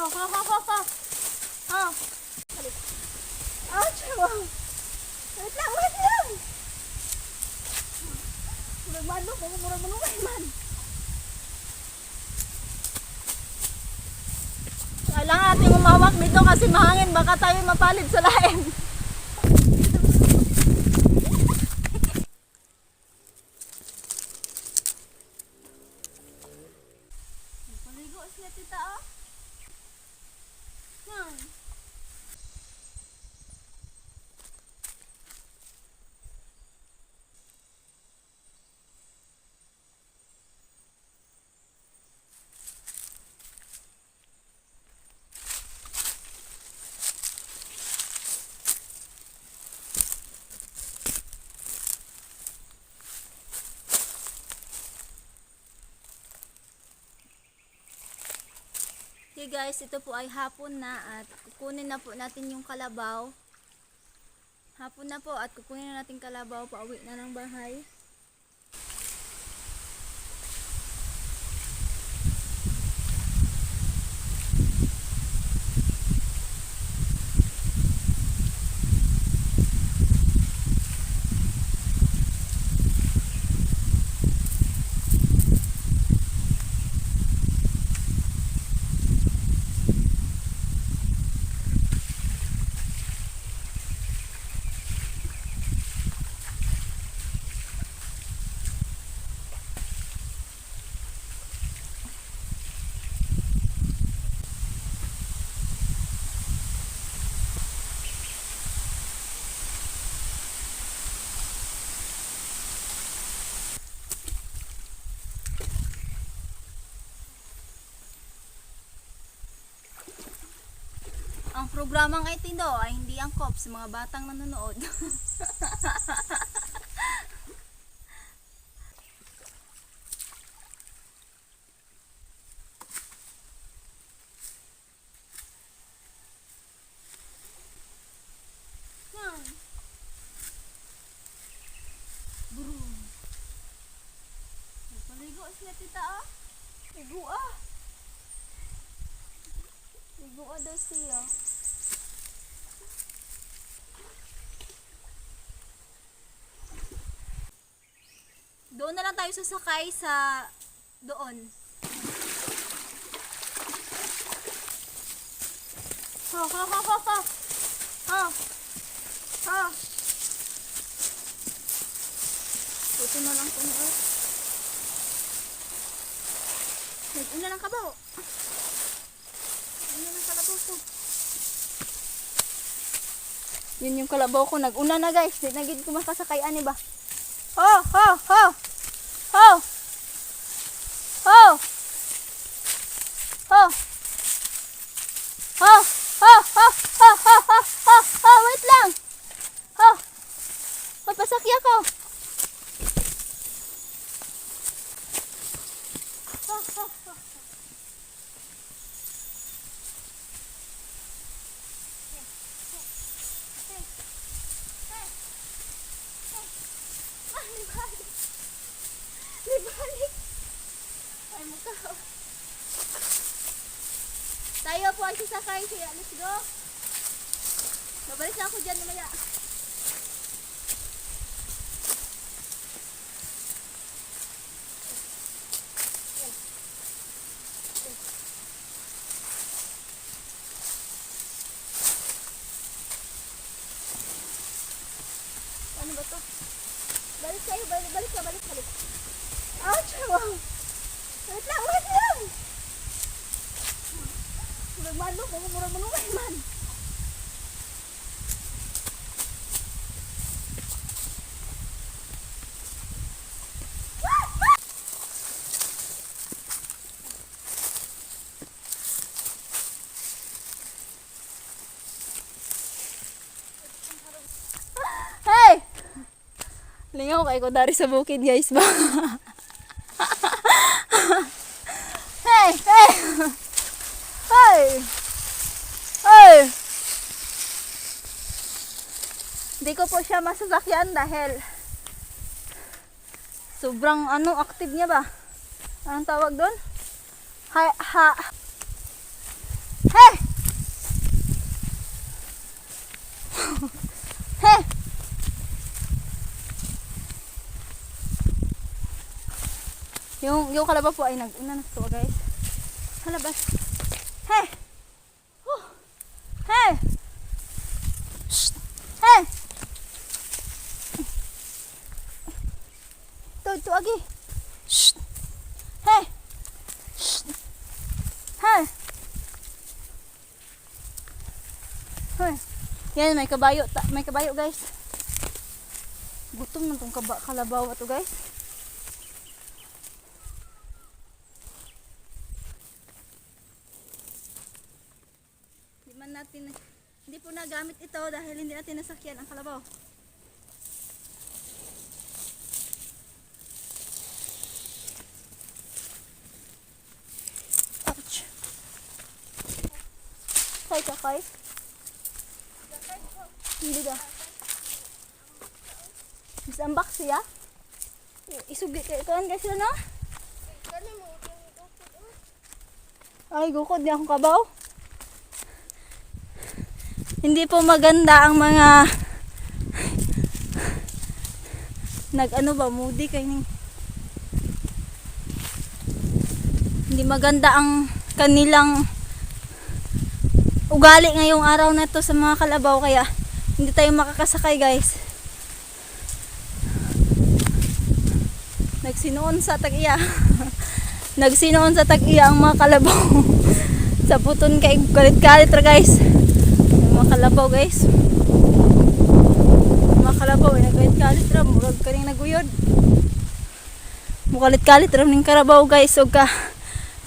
Oh. Balik. Ouch! Wow. Wait lang, wait lang! Murag manok, murag manukay man. Kailangan natin umawak dito kasi mahangin, baka tayo mapalid sa laing. Paligo siya tita ah. Yan. Okay guys, ito po ay hapon na at kukunin na po natin yung kalabaw. Hapon na po at kukunin na natin kalabaw, pauwi na ng bahay. Ang programang Aitindo ay hindi angkop sa mga batang nanonood. Yan. Brum. Paligo siya tita ah. Ligo ah. Ligo ah daw siya. Doon na lang tayo sasakay sa doon. Ho ho ho ho ho. Ho. Ho. Puto na lang kung ano. Nag-una lang kabaw. Ano lang kalabaw ko. Yun yung kalabaw ko. Nag-una na guys. Di nagid ko makasakayan ba? Ho ho ho. Ho! Ho! Ho! Ho! Ho! Ho! Ho! Ho! Ho! Ho! Ho! Wait lang! Ho! Papasakya ko! Ho! Ho! Ho! Libalik. Ay mukha. Tayo po ay sasakay siya. Let's go. Babalik na ako dyan namaya. Ano ba to? Balik kayo. Balik ka. Ouch! Wow! Wait lang, wait lang! Murag manok, murag manukay man. Hey! Lingaw kay ko dari sa bukid guys ba? Hey! Hey! Hey! Hey! Hindi ko po siya masasakyan dahil sobrang active niya ba? Anong tawag doon? Hey! Hey! Yung kalabaw po ay nag-una na ito guys. Halabas. Hey! Hey! Shh! Hey! Ito agi. Shh! Hey! Shh! Hey! Hey! Yan, may kabayo guys. Gutom na itong kalabaw ito guys. Hindi po nagamit ito dahil hindi natin nasakyan ang kalabaw. Ouch. Kakay. Hindi da. Bisambak siya. Isugi kayo kaan guys na. Ay, gukod niya akong kabaw. Hindi po maganda ang mga moody kayo. Hindi maganda ang kanilang ugali ngayong araw na to sa mga kalabaw kaya hindi tayo makakasakay guys. Nagsinoon sa tag-iya. Nagsinoon sa tag-iya ang mga kalabaw. Sa puton kay kalit-kalit ra guys. Mga kalabaw guys. Mga kalabaw ay nagkalit-kalit ra murag kaning naguyod. Mukalit-kalit ra ning karabaw guys ug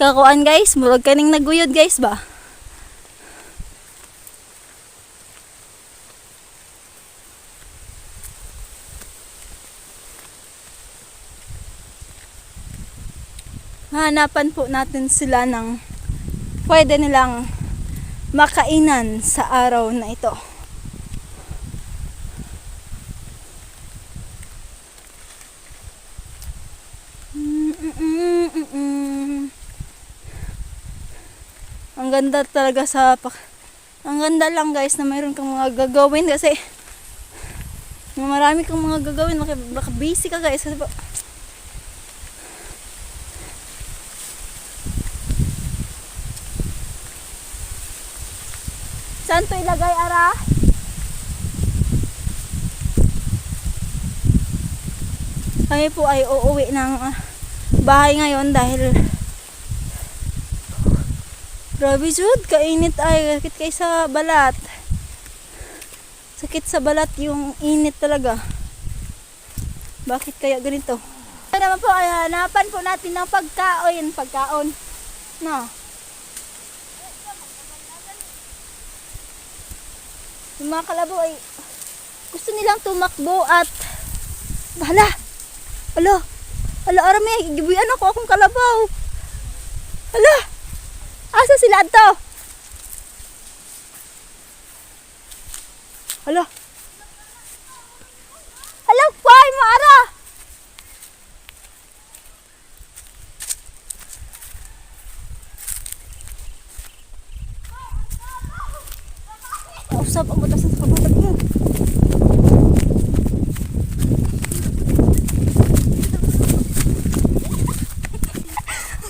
kakuan guys murag kaning naguyod guys ba. Hanapan po natin sila ng pwede nilang makainan sa araw na ito. Ang ganda talaga ang ganda lang guys na mayroon kang mga gagawin kasi marami kang mga gagawin baka busy ka guys kasi saan to ilagay ara? Kami po ay uuwi ng bahay ngayon dahil grabe jud, kainit ay sakit kay sa balat. Sakit sa balat yung init talaga. Bakit kaya ganito? Ito naman po ay hanapan po natin ng pagkaon. No. Yung mga kalabaw ay gusto nilang tumakbo at hala arami, gibuyan ako akong kalabaw. Hala, asa sila to? Hala, why mo ara? Usap ang batasan sa kababat mo.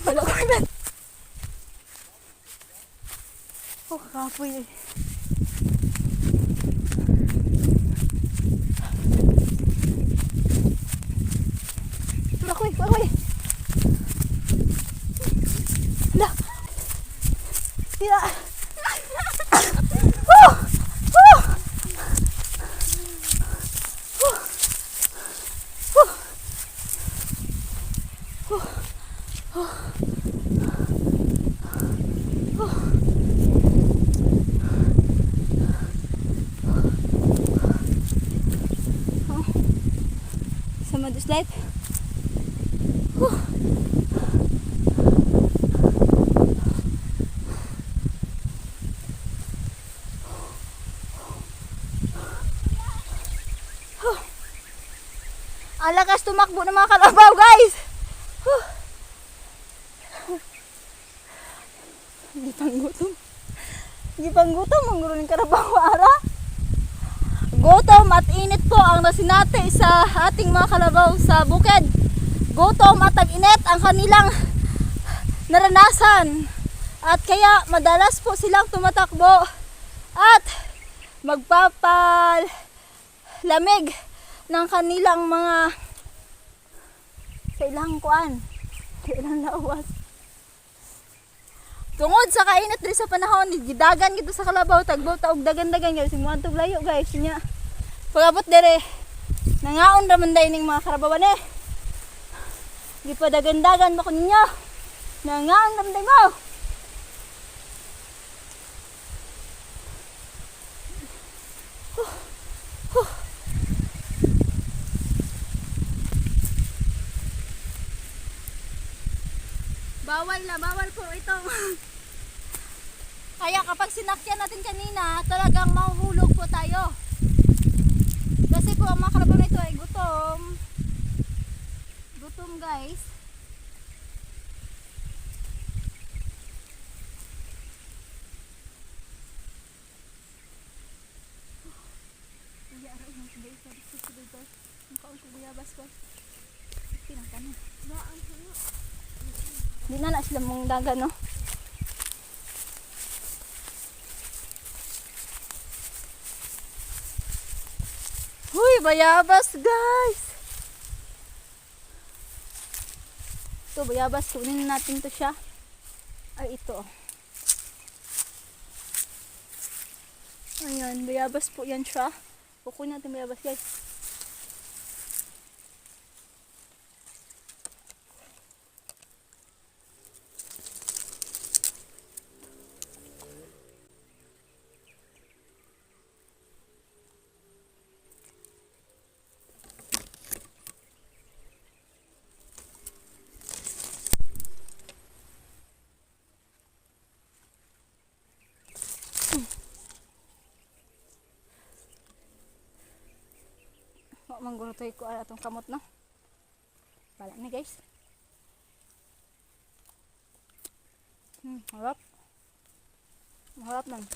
Wala ko na. Oh, kakapoy eh. Akoy. Hala. Tira. Sama dus light. Alakas tumakbo ng mga kalabaw guys. Hindi pang gutom. Di pang gutom, ang gulo ng karabaw ara. Gutom at init po ang nasinati sa ating mga kalabaw sa bukid. Gutom at tag-init ang kanilang naranasan. At kaya madalas po silang tumatakbo at magpapalamig ng kanilang mga sa ilang kuan, sa ilang lawas. Tungod sa kainit diri sa panahon, gidagan gito sa kalabaw, tagbaw taog dagan-dagan guys, mo antog layo guys nya. Pagabot dire, nangaon ra man day ning mga karabawan eh. Gipadagan-dagan ba ko ninyo? Nangaon ra man day mo. Bawal po ito. Kaya kapag sinakyan natin kanina, talagang mahuhulog po tayo. Kasi po ang mga kalabaw na ito ay gutom. Gutom guys. Hindi na sila mong dagan, no? Huy, bayabas, guys! Ito, bayabas. Kunin natin to siya. Ay, ito. Ayan, bayabas po yan siya. Kukunin natin bayabas, guys. Manggurutoy ko atong kamot, no? Bala na guys. Harap. Harap lang.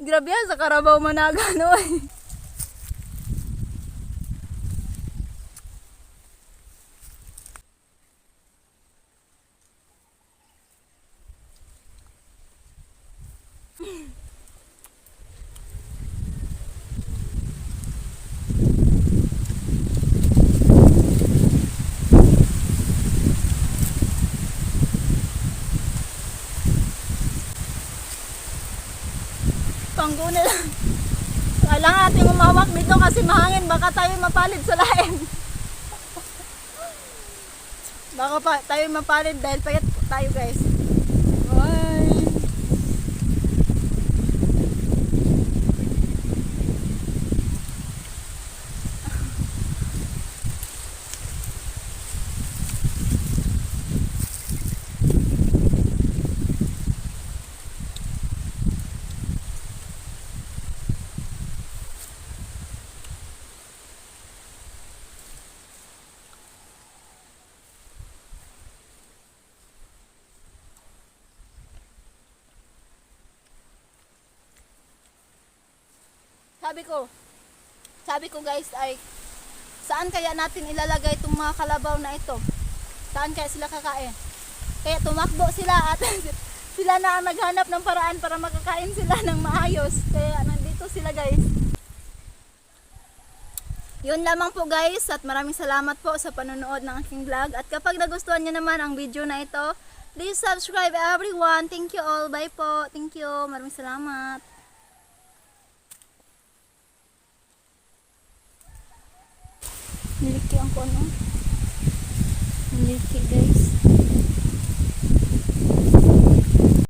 Grabe yan, sa Karabaw Managa, no? Pangguna lang. Kailangan natin umawak dito kasi mahangin. Baka tayo mapalid sa laing. Baka tayo mapalid dahil payat tayo guys. Bye! Sabi ko guys ay saan kaya natin ilalagay itong mga kalabaw na ito? Saan kaya sila kakain? Kaya tumakbo sila at sila na ang naghanap ng paraan para makakain sila ng maayos. Kaya nandito sila guys. Yun lamang po guys at maraming salamat po sa panonood ng aking vlog. At kapag nagustuhan nyo naman ang video na ito, please subscribe everyone. Thank you all. Bye po. Thank you. Maraming salamat. Niliki ang ano. Niliki guys.